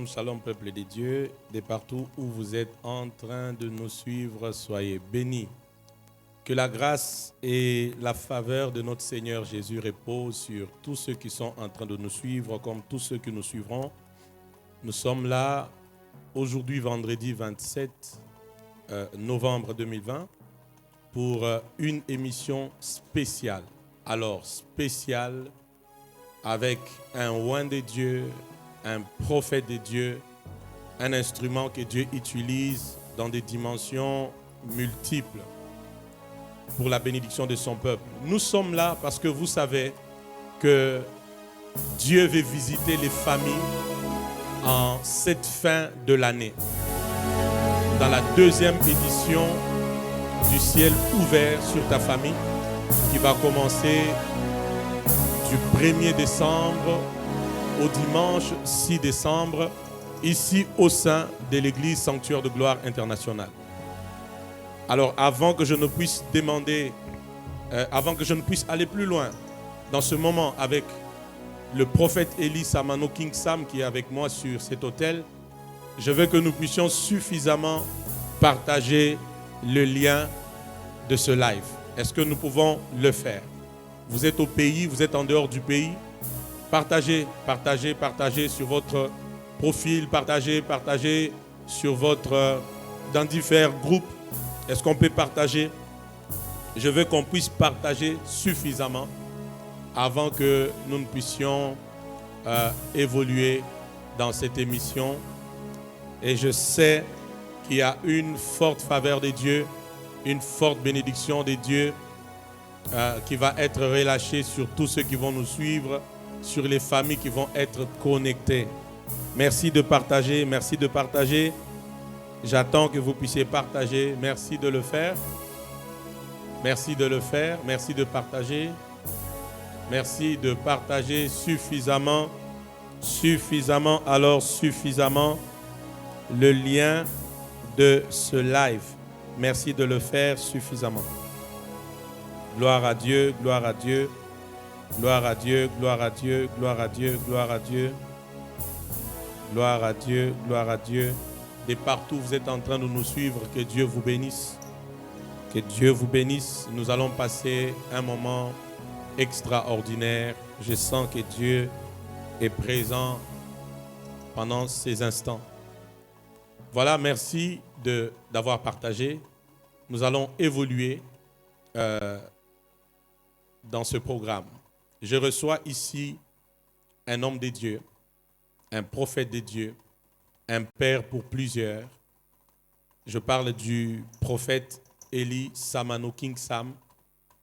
Shalom, shalom peuple de Dieu, de partout où vous êtes en train de nous suivre, soyez bénis. Que la grâce et la faveur de notre Seigneur Jésus reposent sur tous ceux qui sont en train de nous suivre, comme tous ceux qui nous suivront. Nous sommes là aujourd'hui, vendredi 27 novembre 2020, pour une émission spéciale. Alors, spéciale avec un oint de Dieu, un prophète de Dieu, un instrument que Dieu utilise dans des dimensions multiples pour la bénédiction de son peuple. Nous sommes là parce que vous savez que Dieu veut visiter les familles en cette fin de l'année. Dans la deuxième édition du ciel ouvert sur ta famille, qui va commencer du 1er décembre au dimanche 6 décembre, ici au sein de l'église Sanctuaire de Gloire Internationale. Alors, avant que je ne puisse aller plus loin dans ce moment avec le prophète Eli Samano King Sam qui est avec moi sur cet autel, je veux que nous puissions suffisamment partager le lien de ce live. Est-ce que nous pouvons le faire? Vous êtes au pays, vous êtes en dehors du pays. Partagez sur votre profil, partagez sur dans différents groupes. Est-ce qu'on peut partager? Je veux qu'on puisse partager suffisamment avant que nous ne puissions évoluer dans cette émission. Et je sais qu'il y a une forte faveur de Dieu, une forte bénédiction de Dieu qui va être relâchée sur tous ceux qui vont nous suivre, sur les familles qui vont être connectées. Merci de partager, merci de partager. J'attends que vous puissiez partager. Merci de le faire. Merci de le faire. Merci de partager. Merci de partager suffisamment le lien de ce live. Merci de le faire suffisamment. Gloire à Dieu, gloire à Dieu, gloire à Dieu, gloire à Dieu, gloire à Dieu, gloire à Dieu, gloire à Dieu, gloire à Dieu. De partout vous êtes en train de nous suivre, que Dieu vous bénisse. Que Dieu vous bénisse. Nous allons passer un moment extraordinaire. Je sens que Dieu est présent pendant ces instants. Voilà, merci d'avoir partagé. Nous allons évoluer dans ce programme. Je reçois ici un homme de Dieu, un prophète de Dieu, un père pour plusieurs. Je parle du prophète Eli Samano King Sam.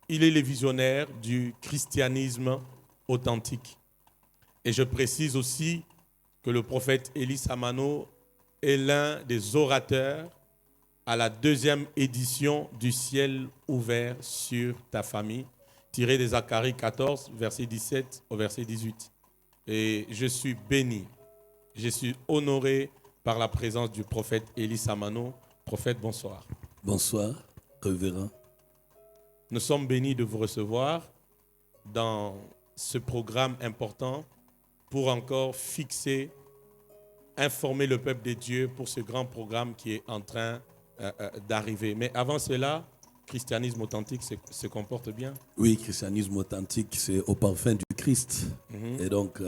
Il est le visionnaire du christianisme authentique. Et je précise aussi que le prophète Eli Samano est l'un des orateurs à la deuxième édition du ciel ouvert sur ta famille, tiré de Zacharie 14, verset 17 au verset 18. Et je suis béni, je suis honoré par la présence du prophète Eli Samano. Prophète, bonsoir. Bonsoir, révérend. Nous sommes bénis de vous recevoir dans ce programme important pour encore fixer, informer le peuple de Dieu pour ce grand programme qui est en train d'arriver. Mais avant cela, christianisme authentique se comporte bien? Oui, christianisme authentique, c'est au parfum du Christ. Et donc,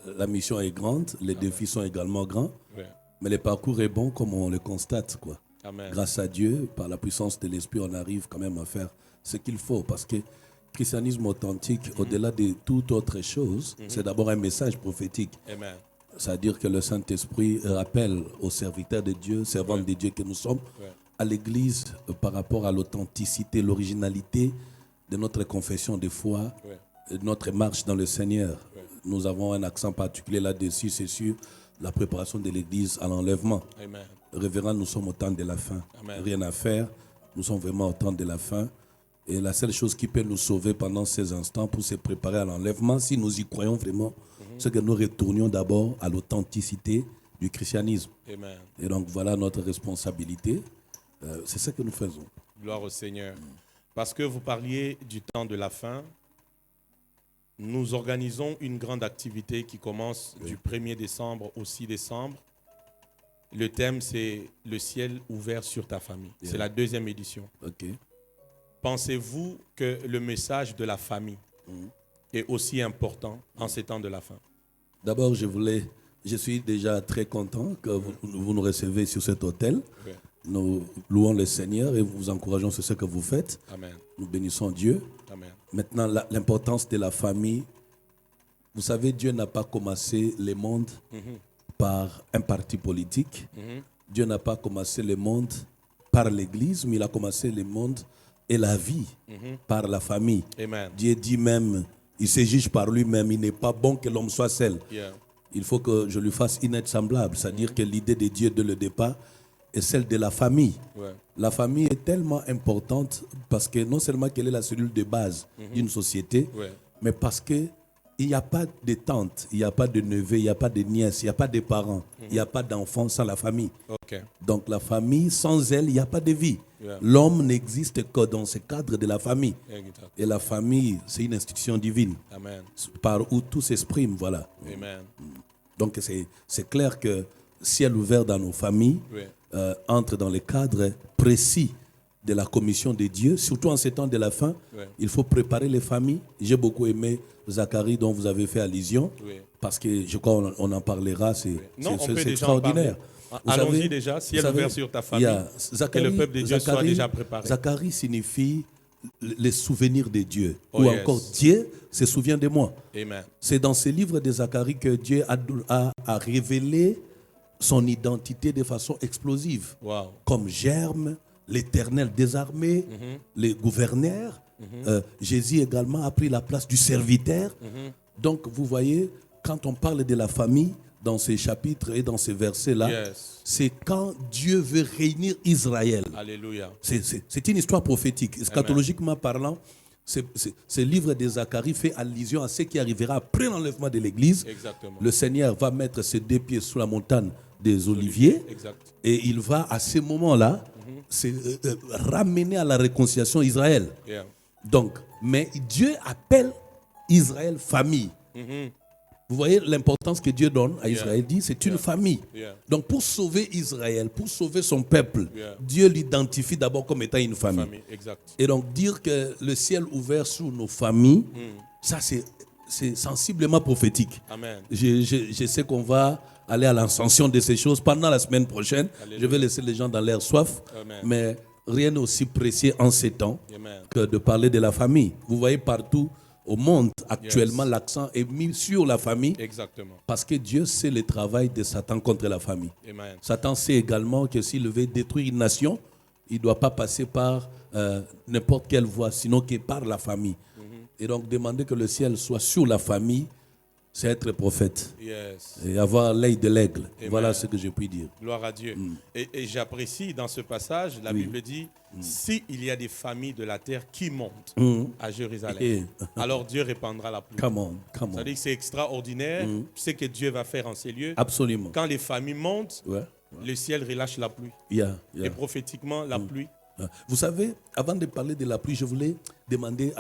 la mission est grande, les défis sont également grands, mais le parcours est bon comme on le constate, quoi. Amen. Grâce à Dieu, par la puissance de l'Esprit, on arrive quand même à faire ce qu'il faut. Parce que christianisme authentique, au-delà de toute autre chose, c'est d'abord un message prophétique. Amen. C'est-à-dire que le Saint-Esprit rappelle aux serviteurs de Dieu, servants de Dieu que nous sommes, à l'Église par rapport à l'authenticité, l'originalité de notre confession de foi, de notre marche dans le Seigneur. Nous avons un accent particulier là-dessus, c'est sur la préparation de l'Église à l'enlèvement. Amen. Révérend, nous sommes au temps de la fin. Amen. Rien à faire, nous sommes vraiment au temps de la fin. Et la seule chose qui peut nous sauver pendant ces instants pour se préparer à l'enlèvement, si nous y croyons vraiment, c'est que nous retournions d'abord à l'authenticité du christianisme. Amen. Et donc voilà notre responsabilité. C'est ce que nous faisons. Gloire au Seigneur. Parce que vous parliez du temps de la fin, nous organisons une grande activité qui commence du 1er décembre au 6 décembre Le thème, c'est le ciel ouvert sur ta famille. Yeah. C'est la 2e édition. Ok. Pensez-vous que le message de la famille est aussi important en ces temps de la fin? D'abord, je suis déjà très content que vous nous recevez sur cet hôtel. Oui. Nous louons le Seigneur et vous encourageons sur ce que vous faites. Amen. Nous bénissons Dieu. Amen. Maintenant, l'importance de la famille. Vous savez, Dieu n'a pas commencé le monde par un parti politique. Dieu n'a pas commencé le monde par l'Église, mais il a commencé le monde et la vie par la famille. Amen. Dieu dit même, il se juge par lui-même, il n'est pas bon que l'homme soit seul. Yeah. Il faut que je lui fasse une aide semblable, c'est-à-dire que l'idée de Dieu dès le départ est celle de la famille. Ouais. La famille est tellement importante parce que non seulement qu'elle est la cellule de base d'une société, Ouais. mais parce qu'il n'y a pas de tante, il n'y a pas de neveu, il n'y a pas de nièce, il n'y a pas de parents, il n'y a pas d'enfants sans la famille. OK. Donc la famille, sans elle, il n'y a pas de vie. Yeah. L'homme n'existe que dans ce cadre de la famille. Exact. Et la famille, c'est une institution divine Amen. par où tout s'exprime, voilà. Amen. Donc c'est clair que ciel ouvert dans nos familles Oui. entre dans le cadre précis de la commission de Dieu, surtout en ces temps de la fin. Oui. Il faut préparer les familles. J'ai beaucoup aimé Zacharie dont vous avez fait allusion, Oui. parce que je crois qu'on en parlera, c'est Non, on peut déjà extraordinaire. en parler. Vous Allons-y savez- déjà, ciel vous savez, ouvert sur ta famille, il y a que le peuple de Dieu soit déjà préparé. Zacharie signifie les souvenirs de Dieu, Oh, ou yes. encore Dieu se souvient de moi. Amen. C'est dans ce livre de Zacharie que Dieu a révélé son identité de façon explosive. Wow. Comme germe, l'Éternel des armées, les gouverneurs. Jésus également a pris la place du serviteur. Donc vous voyez, quand on parle de la famille, dans ces chapitres et dans ces versets-là, Yes. c'est quand Dieu veut réunir Israël. Alléluia. C'est une histoire prophétique. Eschatologiquement parlant, ce livre de Zacharie fait allusion à ce qui arrivera après l'enlèvement de l'Église. Exactement. Le Seigneur va mettre ses 2 pieds sous la montagne des Oliviers Exact. et il va à ce moment-là ramener à la réconciliation Israël. Yeah. Donc, mais Dieu appelle Israël famille. Vous voyez l'importance que Dieu donne à Israël, dit c'est une famille. Yeah. Donc pour sauver Israël, pour sauver son peuple, Yeah. Dieu l'identifie d'abord comme étant une famille. Famille. Exact. Et donc dire que le ciel ouvert sur nos familles, ça c'est sensiblement prophétique. Amen. Je sais qu'on va aller à l'ascension de ces choses pendant la semaine prochaine. Alléluia. Je vais laisser les gens dans l'air soif. Amen. Mais rien n'est aussi précieux en ces temps Amen. que de parler de la famille. Vous voyez partout au monde actuellement, Yes. l'accent est mis sur la famille Exactement. parce que Dieu sait le travail de Satan contre la famille. Amen. Satan sait également que s'il veut détruire une nation, il ne doit pas passer par n'importe quelle voie, sinon que par la famille. Et donc demander que le ciel soit sur la famille, c'est être prophète Yes. et avoir l'œil de l'aigle. Amen. Voilà ce que je puis dire. Gloire à Dieu. Et j'apprécie dans ce passage, la Bible dit, s'il y a des familles de la terre qui montent à Jérusalem, Et- alors Dieu répandra la pluie. Come on, come on. C'est-à-dire que c'est extraordinaire ce que Dieu va faire en ces lieux. Absolument. Quand les familles montent, Ouais. le ciel relâche la pluie. Yeah, Et yeah. prophétiquement, la pluie. Vous savez, avant de parler de la pluie, je voulais demander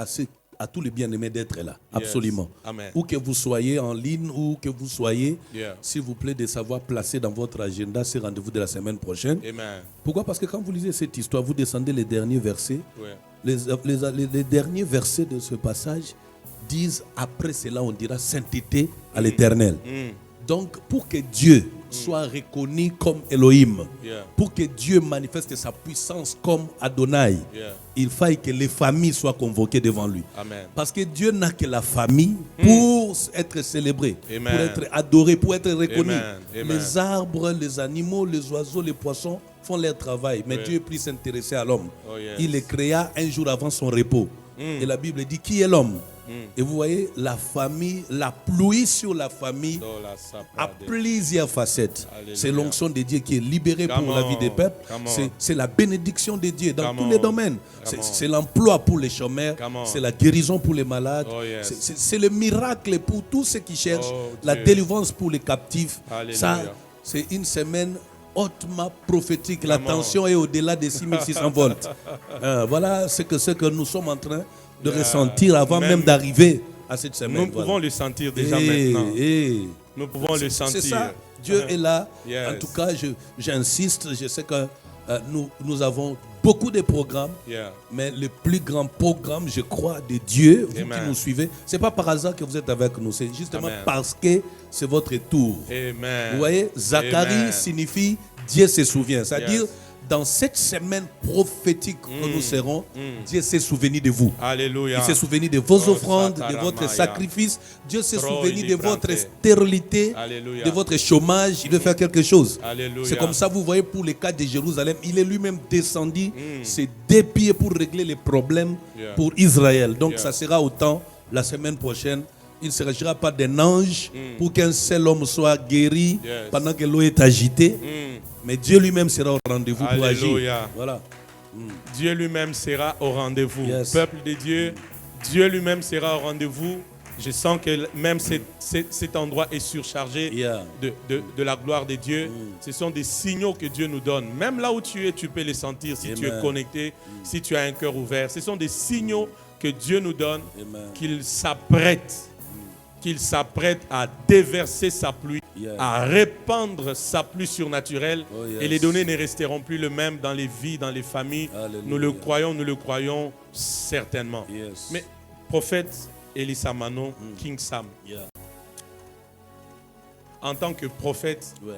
à tous les bien-aimés d'être là. Absolument. Amen. Où que vous soyez en ligne, où que vous soyez, Yeah. s'il vous plaît, de savoir placer dans votre agenda ces rendez-vous de la semaine prochaine. Amen. Pourquoi? Parce que quand vous lisez cette histoire, vous descendez les derniers versets. Ouais. Les derniers versets de ce passage disent, après cela, on dira sainteté à l'Éternel. Donc, pour que Dieu soit reconnu comme Elohim, Yeah. pour que Dieu manifeste sa puissance comme Adonai, Yeah. il faille que les familles soient convoquées devant lui. Amen. Parce que Dieu n'a que la famille pour être célébré, Amen. pour être adoré, pour être reconnu. Amen. Amen. Les arbres, les animaux, les oiseaux, les poissons font leur travail. Mais Oui. Dieu est plus s'intéresser à l'homme. Oh, yes. Il les créa un jour avant son repos. Et la Bible dit, qui est l'homme? Et vous voyez, la famille, la pluie sur la famille Dans la sapade. a plusieurs facettes. Alléluia. C'est l'onction de Dieu qui est libérée Come pour la on. vie des peuples. Come on. C'est la bénédiction de Dieu dans Come tous on. les domaines. Come on. C'est l'emploi pour les chômeurs. Come on. C'est la guérison pour les malades. Oh, yes. C'est le miracle pour tous ceux qui cherchent. Oh, La Dieu. délivrance pour les captifs. Alléluia. Ça, c'est une semaine hautement prophétique. La Come on. tension est au-delà des 6600 volts. Voilà ce que nous sommes en train de Yeah. ressentir avant même d'arriver à cette semaine. Nous pouvons le sentir déjà Eh, maintenant. eh. Nous pouvons le sentir. C'est ça. Dieu est là. Yes. En tout cas, j'insiste. Je sais que nous avons beaucoup de programmes. Yeah. Mais le plus grand programme, je crois, de Dieu, vous Amen. qui nous suivez, ce n'est pas par hasard que vous êtes avec nous. C'est justement Amen. parce que c'est votre tour. Amen. Vous voyez, Zacharie Amen. signifie Dieu se souvient. C'est-à-dire, Yes. dans cette semaine prophétique que nous serons, Dieu s'est souvenu de vous. Alléluia. Il s'est souvenu de vos Oh, offrandes, de Sataramaya. votre sacrifice. Dieu s'est Trop souvenu de votre ilibrante. stérilité, Alléluia. de votre chômage. Il veut faire quelque chose. Alléluia. C'est comme ça, vous voyez, pour le cas de Jérusalem, il est lui-même descendu, s'est dépié pour régler les problèmes Yeah. pour Israël. Donc, Yeah. ça sera autant la semaine prochaine. Il ne s'agira pas d'un ange pour qu'un seul homme soit guéri Yes. pendant que l'eau est agitée. Mais Dieu lui-même sera au rendez-vous pour agir. Alléluia. Voilà. Dieu lui-même sera au rendez-vous. Yes. Peuple de Dieu, Dieu lui-même sera au rendez-vous. Je sens que même cet endroit est surchargé Yeah. de la gloire de Dieu. Ce sont des signaux que Dieu nous donne. Même là où tu es, tu peux les sentir si tu es Amen. connecté, si tu as un cœur ouvert. Ce sont des signaux que Dieu nous donne, Amen. qu'il s'apprête à déverser sa pluie, Yeah. à répandre sa pluie surnaturelle. Oh, yes. Et les données ne resteront plus les mêmes dans les vies, dans les familles. Alléluia. Nous le croyons certainement. Yes. Mais prophète Elissa Manon, King Sam, Yeah. en tant que prophète, Ouais.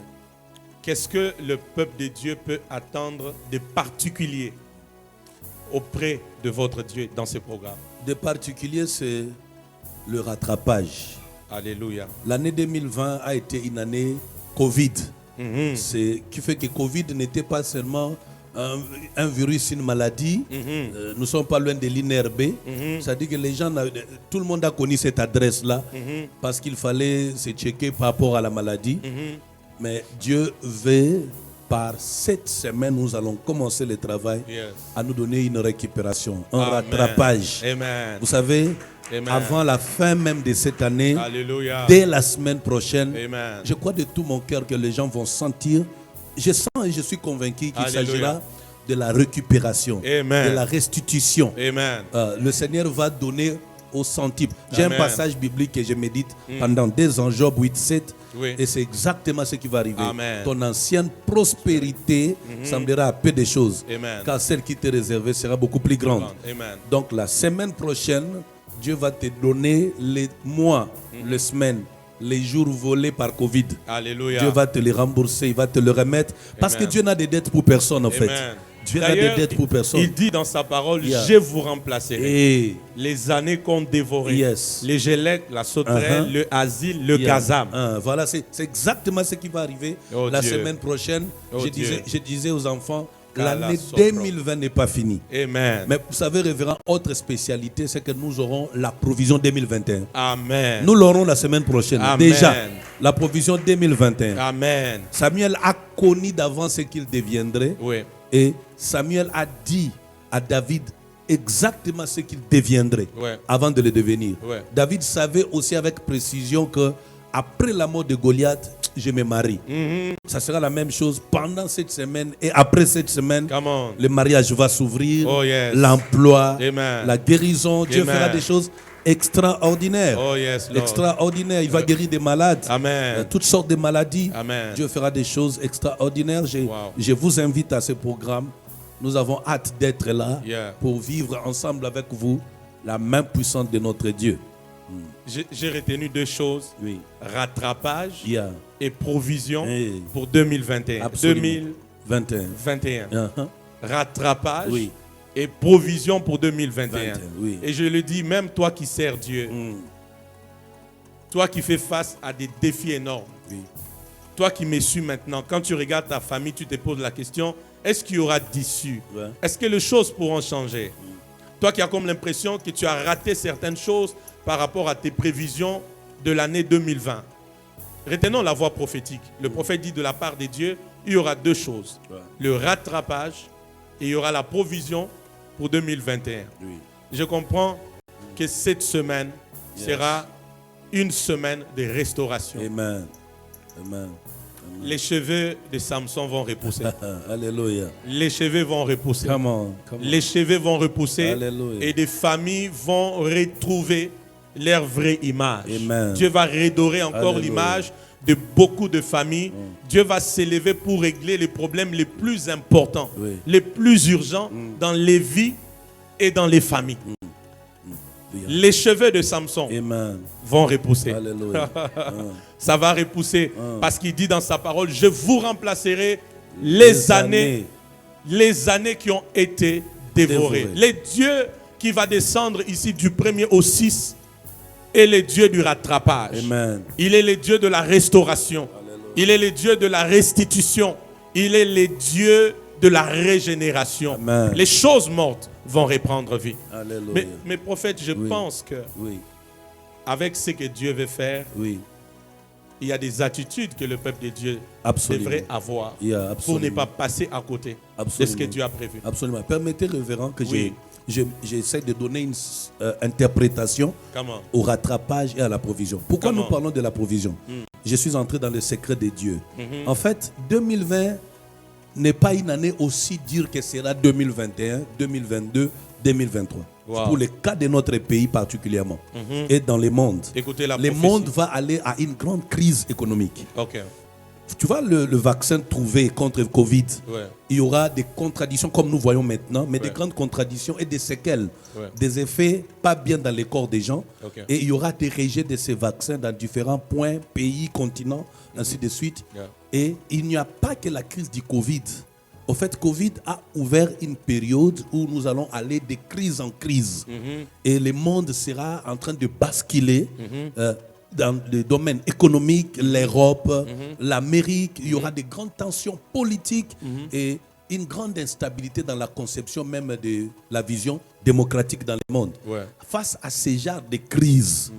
qu'est-ce que le peuple de Dieu peut attendre de particulier auprès de votre Dieu dans ce programme? De particulier, c'est le rattrapage. Alléluia. L'année 2020 a été une année Covid. Mhm. C'est qui fait que Covid n'était pas seulement un virus, une maladie. Mhm. Nous ne sommes pas loin de l'INRB. Mhm. C'est-à-dire que les gens, tout le monde a connu cette adresse-là Mhm. parce qu'il fallait se checker par rapport à la maladie. Mhm. Mais Dieu veut, par cette semaine, nous allons commencer le travail Yes. à nous donner une récupération, un Amen. rattrapage. Amen. Vous savez, Amen. avant la fin même de cette année, Alléluia. dès la semaine prochaine, Amen. je crois de tout mon cœur que les gens vont sentir. Je sens et je suis convaincu qu'il Alléluia. s'agira de la récupération, Amen. de la restitution. Amen. Le Seigneur va donner au centuple. J'ai un Amen. passage biblique que je médite pendant 2 ans, Job 8-7. Oui. Et c'est exactement ce qui va arriver. Amen. Ton ancienne prospérité semblera à peu de choses. Amen. Car celle qui t'est réservée sera beaucoup plus grande. Amen. Donc la semaine prochaine, Dieu va te donner les mois, les semaines, les jours volés par Covid. Alléluia. Dieu va te les rembourser, il va te le remettre. Parce que Amen. Dieu n'a de dettes pour personne en fait. Amen. Dieu n'a de D'ailleurs, dettes pour personne. il dit dans sa parole, Yeah. je vous remplacerai. Et Les années qu'on dévorait. Yes. Les gélèques, la sauterelle, Uh-huh. le asile, le yeah. gazam. Voilà, c'est exactement ce qui va arriver Oh la Dieu. semaine prochaine. Oh Dieu. Je disais aux enfants, Kala l'année sopro. 2020 n'est pas finie. Amen. Mais vous savez, révérend, autre spécialité, c'est que nous aurons la provision 2021. Amen. Nous l'aurons la semaine prochaine. Amen. Déjà, la provision 2021. Amen. Samuel a connu d'avance ce qu'il deviendrait. Oui. Et Samuel a dit à David exactement ce qu'il deviendrait Ouais. avant de le devenir. Ouais. David savait aussi avec précision que après la mort de Goliath, je me marie. Mhm. Ça sera la même chose pendant cette semaine et après cette semaine. Come on. Le mariage va s'ouvrir, Oh, yes. l'emploi, Amen. la guérison. Dieu Amen. fera des choses extraordinaires. Oh yes, Lord. Extraordinaires. Il va guérir des malades. Amen. Toutes sortes de maladies. Amen. Dieu fera des choses extraordinaires. Wow. Je vous invite à ce programme. Nous avons hâte d'être là Yeah. pour vivre ensemble avec vous la main puissante de notre Dieu. J'ai retenu 2 choses. Oui. Rattrapage Yeah. et provision Hey. pour 2021. Absolument. 2021. 21. Rattrapage Oui. et provision pour 2021. 21, oui. Et je le dis, même toi qui sers Dieu, toi qui fais face à des défis énormes, Oui. toi qui me suis maintenant, quand tu regardes ta famille, tu te poses la question, est-ce qu'il y aura d'issue? Ouais. Est-ce que les choses pourront changer? Toi qui as comme l'impression que tu as raté certaines choses par rapport à tes prévisions de l'année 2020. Retenons la voix prophétique. Le prophète dit de la part de Dieu, il y aura 2 choses. Ouais. Le rattrapage et il y aura la provision pour 2021. Oui. Je comprends que cette semaine Yes. sera une semaine de restauration. Amen. Amen. Les cheveux de Samson vont repousser. Alléluia. Les cheveux vont repousser. Come on. Come on. Les cheveux vont repousser. Alléluia. Et des familles vont retrouver leur vraie image. Amen. Dieu va redorer encore Alléluia. l'image de beaucoup de familles. Dieu va s'élever pour régler les problèmes les plus importants, Oui. les plus urgents dans les vies et dans les familles. Les cheveux de Samson Amen. vont repousser. Alléluia. Ça va repousser parce qu'il dit dans sa parole, je vous remplacerai les années qui ont été dévorées. Les dieux qui va descendre ici du 1er au 6 est le Dieu du rattrapage. Amen. Il est le Dieu de la restauration. Alléluia. Il est le Dieu de la restitution. Il est le Dieu de la régénération. Amen. Les choses mortes vont reprendre vie. Alléluia. Mais prophète, je pense que Oui. avec ce que Dieu veut faire, Oui. il y a des attitudes que le peuple de Dieu Absolument. devrait avoir Yeah, pour absolument. ne pas passer à côté de Absolument. ce que Dieu a prévu. Absolument. Permettez, révérend, que Oui. j'essaie de donner une interprétation Comment? au rattrapage et à la provision. Pourquoi Comment? nous parlons de la provision? Je suis entré dans le secret de Dieu. Mhm. En fait, 2020 n'est pas une année aussi dure que sera 2021, 2022, 2023. Wow. Pour le cas de notre pays particulièrement Mhm. et dans le monde. Écoutez la Le prophétie. monde va aller à une grande crise économique. Ok. Tu vois le vaccin trouvé contre le Covid, Ouais. il y aura des contradictions comme nous voyons maintenant, mais des Ouais. grandes contradictions et des séquelles, Ouais. des effets pas bien dans les corps des gens. Ok. Et il y aura des rejets de ces vaccins dans différents points, pays, continents, ainsi de suite. Yeah. Et il n'y a pas que la crise du Covid. Au fait, Covid a ouvert une période où nous allons aller de crise en crise. Mhm. Et le monde sera en train de basculer dans le domaine économique, l'Europe, l'Amérique. Il y aura de grandes tensions politiques et une grande instabilité dans la conception même de la vision démocratique dans le monde. Ouais. Face à ces genres de crises,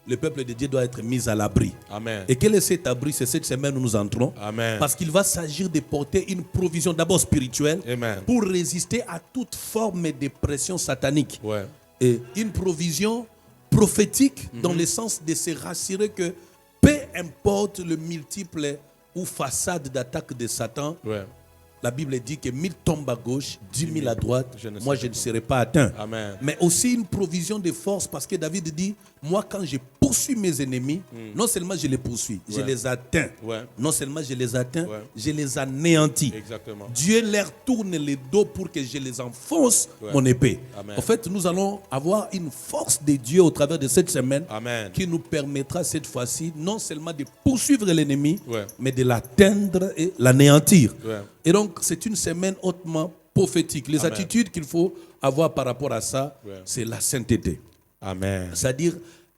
le peuple de Dieu doit être mis à l'abri. Amen. Et quel est cet abri? C'est cette semaine où nous entrons. Amen. Parce qu'il va s'agir de porter une provision d'abord spirituelle Amen. pour résister à toute forme de pression satanique. Ouais. Et une provision prophétique dans le sens de se rassurer que peu importe le multiple ou façade d'attaque de Satan, Ouais. la Bible dit que 1000 tombent à gauche, 10 000 à droite, Je ne moi serai je ne pas. serai pas atteint. Amen. Mais aussi une provision de force parce que David dit, moi quand je poursuis mes ennemis, non seulement je les poursuis, je Ouais. les atteins. Ouais. Non seulement je les atteins, Ouais. je les anéantis. Exactement. Dieu leur tourne les dos pour que je les enfonce Ouais. mon épée. Amen. En fait, nous allons avoir une force de Dieu au travers de cette semaine Amen. qui nous permettra cette fois-ci non seulement de poursuivre l'ennemi, Ouais. mais de l'atteindre et l'anéantir. Ouais. Et donc, c'est une semaine hautement prophétique. Les Amen. attitudes qu'il faut avoir par rapport à ça, Ouais. c'est la sainteté. Amen. C'est-à-dire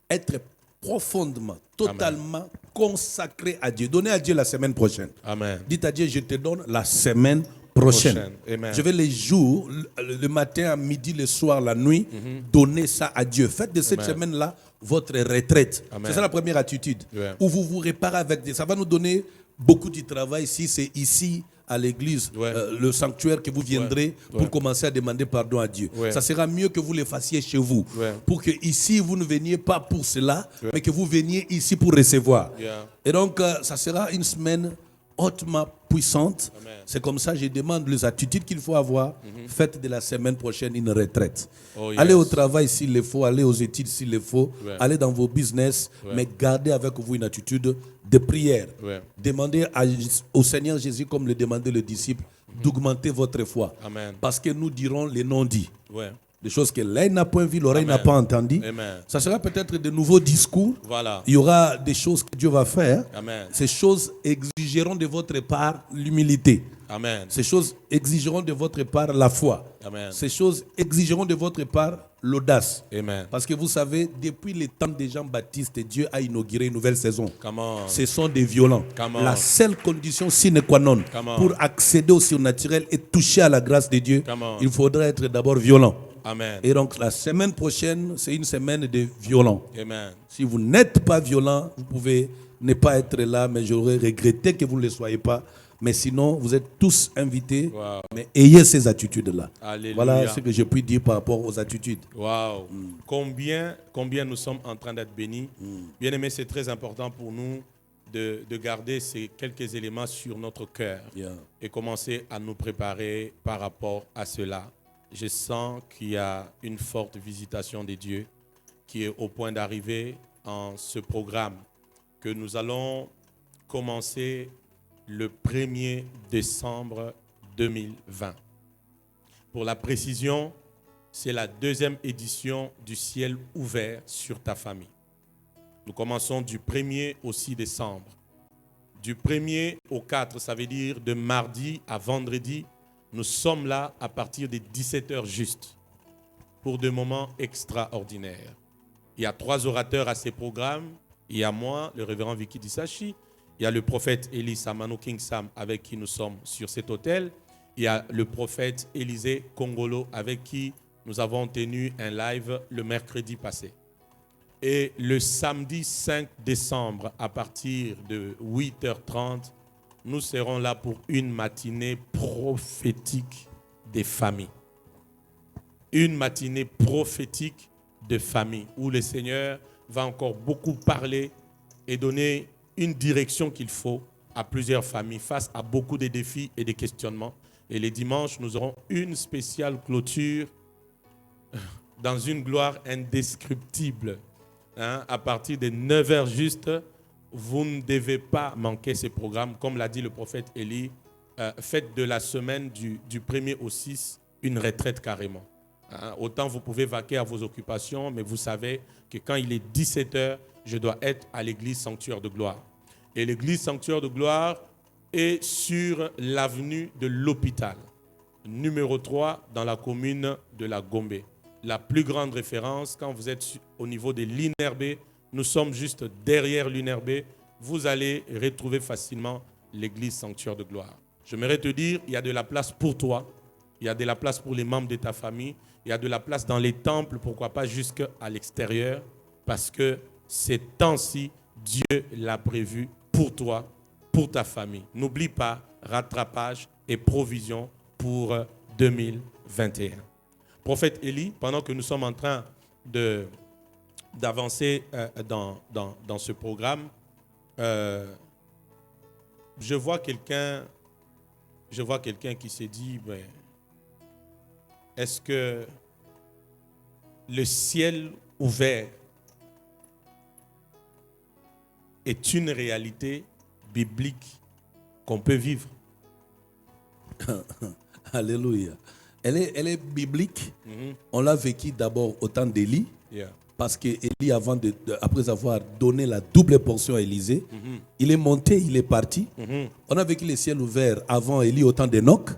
être profondément, totalement consacré à Dieu. Donnez à Dieu la semaine prochaine. Amen. Dites à Dieu, je te donne la semaine prochaine. Amen. Je vais les jours, le matin, à midi, le soir, la nuit, donner ça à Dieu. Faites de cette Amen. semaine-là votre retraite. Amen. C'est ça la première attitude. Ouais. Où vous vous réparez avec Dieu. Ça va nous donner beaucoup de travail si c'est ici à l'église, Ouais. le sanctuaire que vous viendrez Ouais. pour commencer à demander pardon à Dieu. Ouais. Ça sera mieux que vous le fassiez chez vous. Ouais. Pour que ici, vous ne veniez pas pour cela, mais que vous veniez ici pour recevoir. Yeah. Et donc, ça sera une semaine hautement puissante. Amen. C'est comme ça, je demande les attitudes qu'il faut avoir. Faites de la semaine prochaine une retraite. Oh, yes. Allez au travail s'il le faut, allez aux études s'il le faut, Ouais. allez dans vos business, Ouais. mais gardez avec vous une attitude de prière. Ouais. Demandez au Seigneur Jésus, comme le demandait le disciple, d'augmenter votre foi. Amen. Parce que nous dirons les non-dits. Ouais. Des choses que l'œil n'a point vu, l'oreille Amen. n'a pas entendu. Amen. Ça sera peut-être de nouveaux discours. Voilà. Il y aura des choses que Dieu va faire. Amen. Ces choses exigeront de votre part l'humilité. Amen. Ces choses exigeront de votre part la foi. Amen. Ces choses exigeront de votre part l'audace. Amen. Parce que vous savez, depuis le temps de Jean-Baptiste, Dieu a inauguré une nouvelle saison. Come on. Ce sont des violents. Come on. La seule condition sine qua non Come on. pour accéder au surnaturel et toucher à la grâce de Dieu, Come on. il faudra être d'abord violent. Amen. Et donc la semaine prochaine, c'est une semaine de violents. Amen. Si vous n'êtes pas violent, vous pouvez ne pas être là, mais j'aurais regretté que vous ne le soyez pas. Mais sinon, vous êtes tous invités. Wow. Mais ayez ces attitudes-là. Alléluia. Voilà ce que je puis dire par rapport aux attitudes. Wow. Combien nous sommes en train d'être bénis. Bien aimé, c'est très important pour nous de garder ces quelques éléments sur notre cœur Yeah. et commencer à nous préparer par rapport à cela. Je sens qu'il y a une forte visitation de Dieu qui est au point d'arriver en ce programme que nous allons commencer le 1er décembre 2020. Pour la précision, c'est la 2e édition du ciel ouvert sur ta famille. Nous commençons du 1er au 6 décembre. Du 1er au 4, ça veut dire de mardi à vendredi, nous sommes là à partir des 17h juste pour des moments extraordinaires. Il y a 3 orateurs à ces programmes. Il y a moi, le révérend Vicky Disachi. Il y a le prophète Élie Samano King Sam avec qui nous sommes sur cet hôtel. Il y a le prophète Élisée Kongolo avec qui nous avons tenu un live le mercredi passé. Et le samedi 5 décembre, à partir de 8h30, nous serons là pour une matinée prophétique des familles. Une matinée prophétique de famille où le Seigneur va encore beaucoup parler et donner une direction qu'il faut à plusieurs familles face à beaucoup de défis et de questionnements. Et les dimanches, nous aurons une spéciale clôture dans une gloire indescriptible. À partir de 9h juste, vous ne devez pas manquer ce programme. Comme l'a dit le prophète Élie, faites de la semaine du 1er au 6 une retraite carrément. Autant vous pouvez vaquer à vos occupations, mais vous savez que quand il est 17h, je dois être à l'église Sanctuaire de Gloire. Et l'église Sanctuaire de Gloire est sur l'avenue de l'Hôpital, numéro 3 dans la commune de la Gombe. La plus grande référence, quand vous êtes au niveau de l'INRB, nous sommes juste derrière l'INRB, vous allez retrouver facilement l'église Sanctuaire de Gloire. J'aimerais te dire, il y a de la place pour toi, il y a de la place pour les membres de ta famille, il y a de la place dans les temples, pourquoi pas jusqu'à l'extérieur, parce que ces temps-ci, Dieu l'a prévu pour toi, pour ta famille. N'oublie pas, rattrapage et provision pour 2021. Prophète Élie, pendant que nous sommes en train d'avancer dans ce programme, je vois quelqu'un qui s'est dit, ben, est-ce que le ciel ouvert est une réalité biblique qu'on peut vivre? Alléluia. Elle est biblique. On l'a vécu d'abord au temps d'Élie. Parce qu'Élie, après avoir donné la double portion à Élisée, il est monté, il est parti. On a vécu le ciel ouvert avant Élie au temps d'Enoch.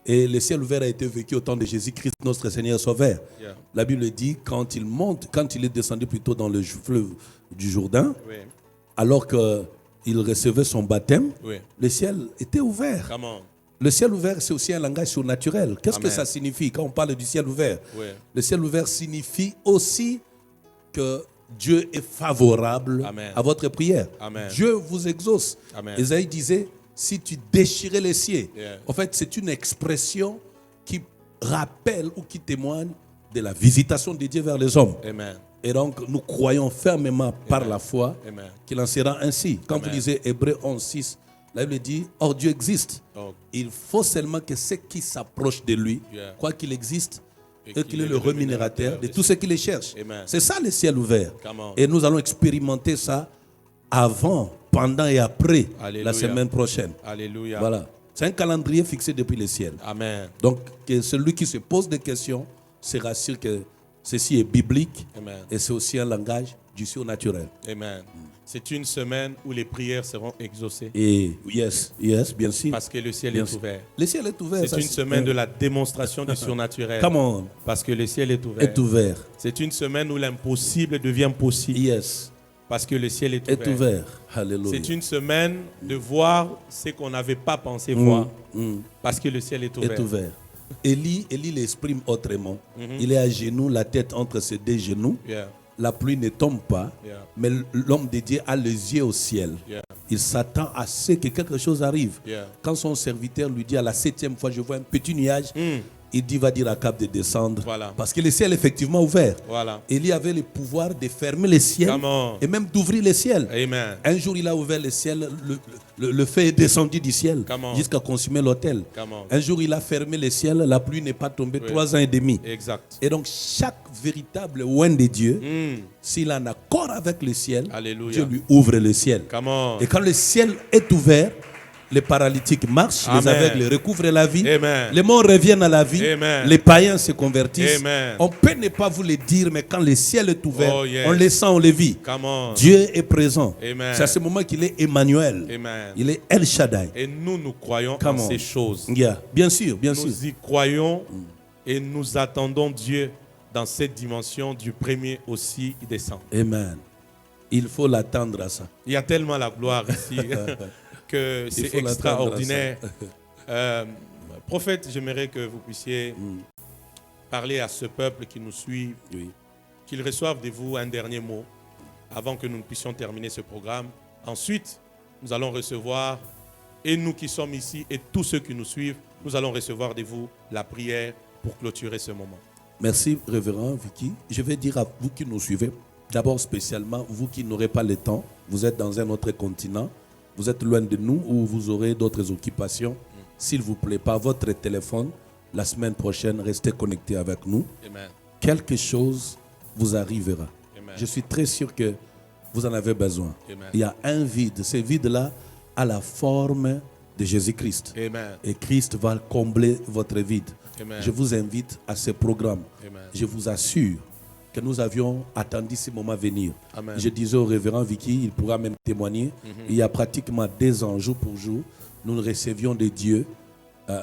Et le ciel ouvert a été vécu au temps de Jésus-Christ, notre Seigneur Sauveur. La Bible dit, quand il est descendu plutôt dans le fleuve du Jourdain, alors qu'il recevait son baptême, le ciel était ouvert. Le ciel ouvert, c'est aussi un langage surnaturel. Qu'est-ce que ça signifie quand on parle du ciel ouvert? Le ciel ouvert signifie aussi que Dieu est favorable à votre prière. Dieu vous exauce. Ésaïe disait, si tu déchirais les cieux. En fait, c'est une expression qui rappelle ou qui témoigne de la visitation de Dieu vers les hommes. Et donc, nous croyons fermement par la foi qu'il en sera ainsi. Quand vous lisez Hébreux 11:6, la Bible dit, or Dieu existe. Il faut seulement que ceux qui s'approchent de lui croient qu'il existe et qu'il est le rémunérateur de tous ceux qui les cherchent. C'est ça le ciel ouvert. Et nous allons expérimenter ça avant, pendant et après la semaine prochaine. Alléluia. Voilà. C'est un calendrier fixé depuis le ciel. Amen. Donc, que celui qui se pose des questions se rassure que ceci est biblique. Et c'est aussi un langage du surnaturel. Amen. C'est une semaine où les prières seront exaucées. Et yes, bien sûr. Parce que le ciel est ouvert. Le ciel est ouvert. C'est une semaine de la démonstration du surnaturel. Come on. Parce que le ciel est ouvert. Est ouvert. C'est une semaine où l'impossible devient possible. Yes. Parce que le ciel est ouvert. Est ouvert. Alléluia. C'est une semaine de voir ce qu'on n'avait pas pensé voir. Parce que le ciel est ouvert. Est ouvert. Élie l'exprime autrement. Il est à genoux, la tête entre ses deux genoux. La pluie ne tombe pas, mais l'homme de Dieu a les yeux au ciel. Il s'attend à ce que quelque chose arrive. Quand son serviteur lui dit à la 7e fois, je vois un petit nuage, il dit, va dire à Cap de descendre. Voilà. Parce que le ciel est effectivement ouvert. Voilà. Élie avait le pouvoir de fermer le ciel Come on. et même d'ouvrir le ciel. Amen. Un jour, il a ouvert le ciel, le feu est descendu du ciel Come on. jusqu'à consumer l'autel. Come on. Un jour, il a fermé le ciel, la pluie n'est pas tombée Oui. 3 ans et demi. Exact. Et donc, chaque véritable oint de Dieu, Mm. s'il est en accord avec le ciel, Alléluia. Dieu lui ouvre le ciel. Come on. Et quand le ciel est ouvert, les paralytiques marchent, les Amen. aveugles recouvrent la vie, Amen. les morts reviennent à la vie, Amen. les païens se convertissent. Amen. On peut ne pas vous le dire, mais quand le ciel est ouvert, Oh, yes. on le sent, on le vit. Come on. Dieu est présent. Amen. C'est à ce moment qu'il est Emmanuel. Amen. Il est El Shaddai. Et nous croyons Come en on. ces choses. Yeah. Bien sûr, bien sûr. Nous y croyons et nous attendons Dieu dans cette dimension du 1er au 6 décembre. Amen. Il faut l'attendre à ça. Il y a tellement la gloire ici que Il c'est faut l'attendre à extraordinaire. ça. Prophète, j'aimerais que vous puissiez parler à ce peuple qui nous suit, Oui. qu'ils reçoivent de vous un dernier mot avant que nous puissions terminer ce programme. Ensuite, nous allons recevoir, et nous qui sommes ici et tous ceux qui nous suivent, nous allons recevoir de vous la prière pour clôturer ce moment. Merci, révérend Vicky. Je vais dire à vous qui nous suivez, d'abord spécialement, vous qui n'aurez pas le temps, vous êtes dans un autre continent, vous êtes loin de nous ou vous aurez d'autres occupations. S'il vous plaît, par votre téléphone, la semaine prochaine, restez connectés avec nous. Amen. Quelque chose vous arrivera. Amen. Je suis très sûr que vous en avez besoin. Amen. Il y a un vide. Ce vide-là a la forme de Jésus-Christ. Amen. Et Christ va combler votre vide. Amen. Je vous invite à ce programme. Amen. Je vous assure que nous avions attendu ce moment venir. Amen. Je disais au révérend Vicky, il pourra même témoigner, il y a pratiquement 2 ans, jour pour jour, nous recevions de Dieu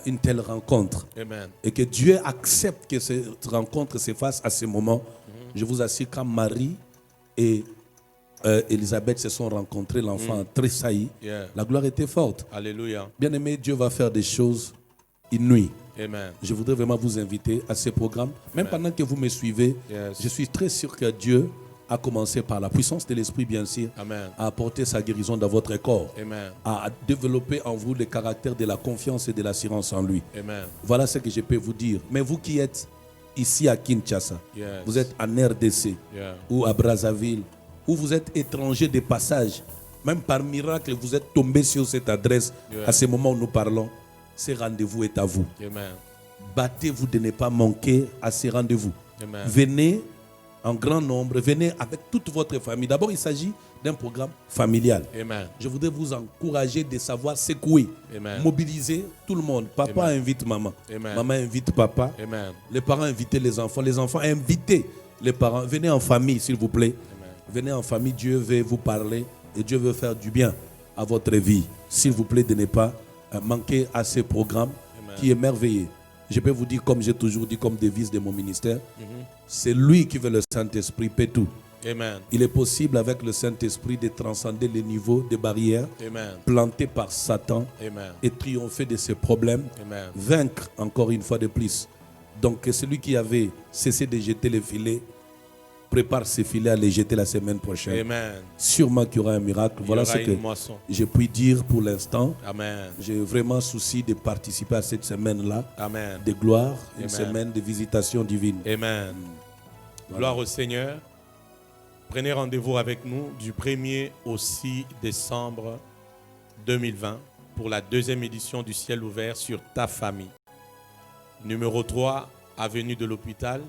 une telle rencontre. Amen. Et que Dieu accepte que cette rencontre se fasse à ce moment. Je vous assure, quand Marie et Élisabeth se sont rencontrés, l'enfant a tressailli, Yeah. la gloire était forte. Alléluia. Bien aimé, Dieu va faire des choses inouïes. Amen. Je voudrais vraiment vous inviter à ce programme. Même pendant que vous me suivez, Yes. je suis très sûr que Dieu a commencé par la puissance de l'Esprit, bien sûr, Amen. à apporter sa guérison dans votre corps, Amen. à développer en vous le caractère de la confiance et de l'assurance en lui. Amen. Voilà ce que je peux vous dire. Mais vous qui êtes ici à Kinshasa, Yes. vous êtes en RDC Yeah. ou à Brazzaville, ou vous êtes étranger de passage, même par miracle, vous êtes tombé sur cette adresse Yeah. à ce moment où nous parlons, ce rendez-vous est à vous. Amen. Battez-vous de ne pas manquer à ces rendez-vous. Amen. Venez en grand nombre, venez avec toute votre famille. D'abord, il s'agit d'un programme familial. Amen. Je voudrais vous encourager de savoir secouer, Amen. mobiliser tout le monde. Papa Amen. invite maman, Amen. maman invite papa, Amen. les parents invitent les enfants invitent les parents. Venez en famille, s'il vous plaît. Amen. Venez en famille, Dieu veut vous parler et Dieu veut faire du bien à votre vie. S'il vous plaît, de ne pas manquer à ce programme Amen. qui est merveilleux. Je peux vous dire, comme j'ai toujours dit, comme devise de mon ministère, c'est lui qui veut le Saint-Esprit, peut tout. Amen. Il est possible avec le Saint-Esprit de transcender les niveaux de barrières Amen. plantés par Satan Amen. et triompher de ses problèmes, Amen. vaincre encore une fois de plus. Donc celui qui avait cessé de jeter les filets, prépare ses filets à les jeter la semaine prochaine. Amen. Sûrement qu'il y aura un miracle. Il y Voilà aura ce que une moisson. je puis dire pour l'instant. Amen. J'ai vraiment souci de participer à cette semaine-là Amen. de gloire, une Amen. semaine de visitation divine. Amen. Gloire au Seigneur. Prenez rendez-vous avec nous du 1er au 6 décembre 2020 pour la 2e édition du Ciel ouvert sur ta famille. Numéro 3, avenue de l'Hôpital,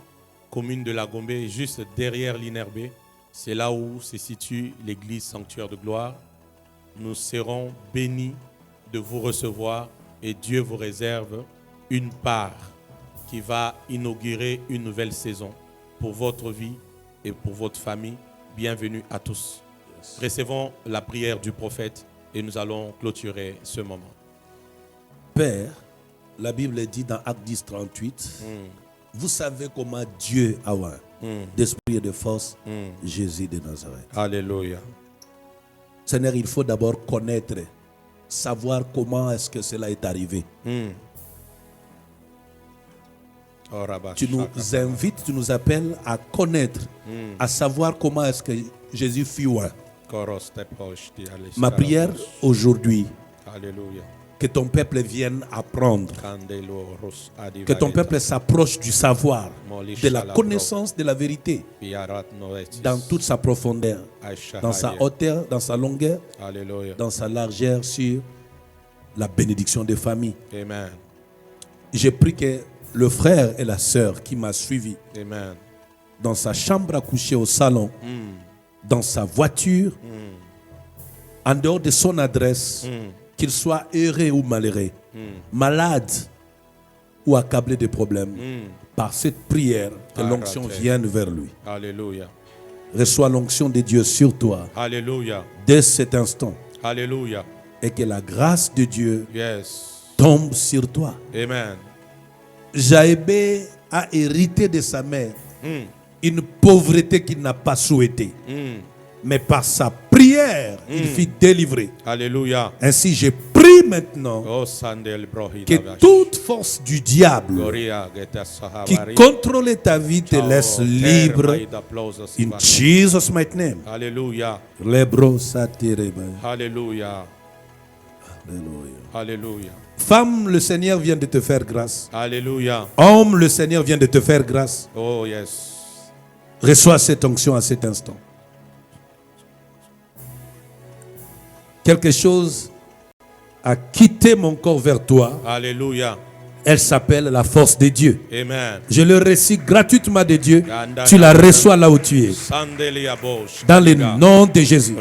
commune de La Gombe, juste derrière l'INRB. C'est là où se situe l'église Sanctuaire de Gloire. Nous serons bénis de vous recevoir et Dieu vous réserve une part qui va inaugurer une nouvelle saison pour votre vie et pour votre famille. Bienvenue à tous. Recevons la prière du prophète et nous allons clôturer ce moment. Père, la Bible dit dans Acte 10, 38, vous savez comment Dieu a oint d'esprit et de force Jésus de Nazareth. Alléluia. Seigneur, il faut d'abord connaître, savoir comment est-ce que cela est arrivé. Tu nous invites, tu nous appelles à connaître, à savoir comment est-ce que Jésus fut oint. Ma prière aujourd'hui, Alléluia. Que ton peuple vienne apprendre. Que ton peuple s'approche du savoir, de la connaissance de la vérité, dans toute sa profondeur, dans sa hauteur, dans sa longueur, dans sa largeur, sur la bénédiction des familles. Amen. J'ai pris que le frère et la sœur qui m'a suivi, Amen, dans sa chambre à coucher, au salon, dans sa voiture, en dehors de son adresse, qu'il soit heureux ou malheureux, malade ou accablé de problèmes, par cette prière, que l'onction vienne vers lui. Alléluia. Reçois l'onction de Dieu sur toi. Alléluia. Dès cet instant. Alléluia. Et que la grâce de Dieu Yes. tombe sur toi. Amen. Jaébé a hérité de sa mère une pauvreté qu'il n'a pas souhaitée. Mais par sa prière, il fut délivré. Alléluia. Ainsi, je prie maintenant que toute force du diable qui contrôle ta vie te laisse libre. In Jesus' mighty name. Alléluia. Alléluia. Alléluia. Femme, le Seigneur vient de te faire grâce. Alléluia. Homme, le Seigneur vient de te faire grâce. Oh yes. Reçois cette onction à cet instant. Quelque chose a quitté mon corps vers toi. Alléluia. Elle s'appelle la force de Dieu. Amen. Je le récite gratuitement de Dieu. Tu la reçois là où tu es. Dans le nom de Jésus.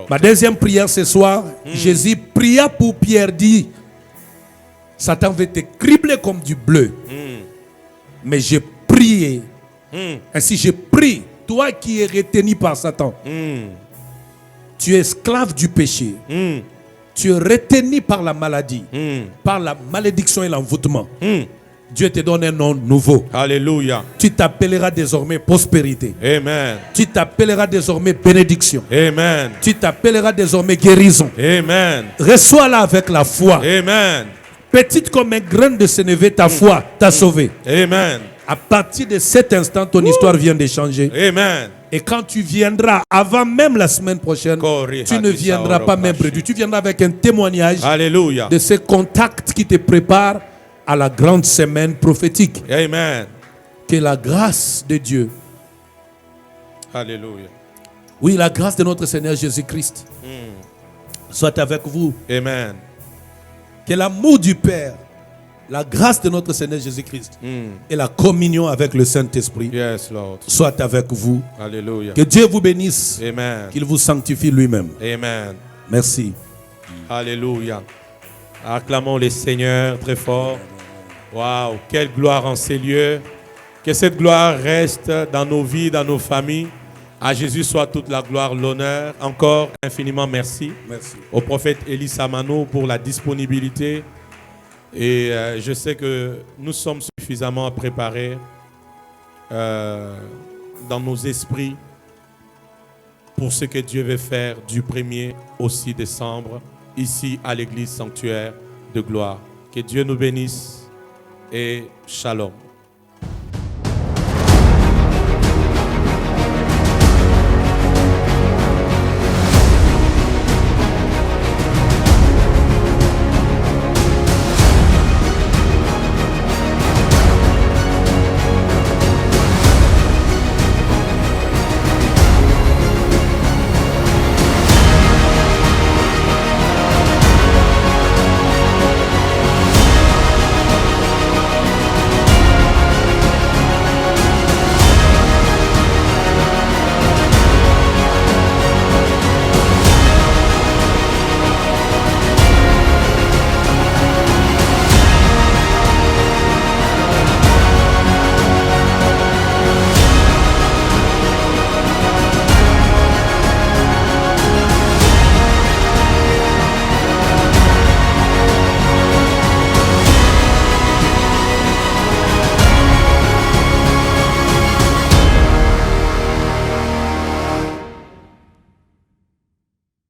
Ma deuxième prière ce soir, Jésus pria pour Pierre, dit, Satan veut te cribler comme du bleu. Mais j'ai prié. Ainsi je prie, toi qui es retenu par Satan. Tu es esclave du péché. Tu es retenu par la maladie, par la malédiction et l'envoûtement. Dieu te donne un nom nouveau. Alléluia. Tu t'appelleras désormais prospérité. Amen. Tu t'appelleras désormais bénédiction. Amen. Tu t'appelleras désormais guérison. Amen. Reçois-la avec la foi. Amen. Petite comme un grain de sénévé, ta foi t'a sauvé. Amen. À partir de cet instant, ton histoire vient de changer. Amen. Et quand tu viendras, avant même la semaine prochaine, tu ne viendras pas même prédit. Tu viendras avec un témoignage. Alléluia. De ces contacts qui te préparent à la grande semaine prophétique. Amen. Que la grâce de Dieu. Alléluia. Oui, la grâce de notre Seigneur Jésus-Christ soit avec vous. Amen. Que l'amour du Père, la grâce de notre Seigneur Jésus-Christ et la communion avec le Saint-Esprit soit avec vous. Alléluia. Que Dieu vous bénisse. Amen. Qu'il vous sanctifie lui-même. Amen. Merci. Alléluia. Acclamons le Seigneur très fort. Waouh, quelle gloire en ces lieux. Que cette gloire reste dans nos vies, dans nos familles. À Jésus soit toute la gloire, l'honneur. Encore infiniment merci. Merci. Au prophète Elie Samano pour la disponibilité. Et je sais que nous sommes suffisamment préparés dans nos esprits pour ce que Dieu veut faire du 1er au 6 décembre ici à l'église sanctuaire de gloire. Que Dieu nous bénisse et shalom.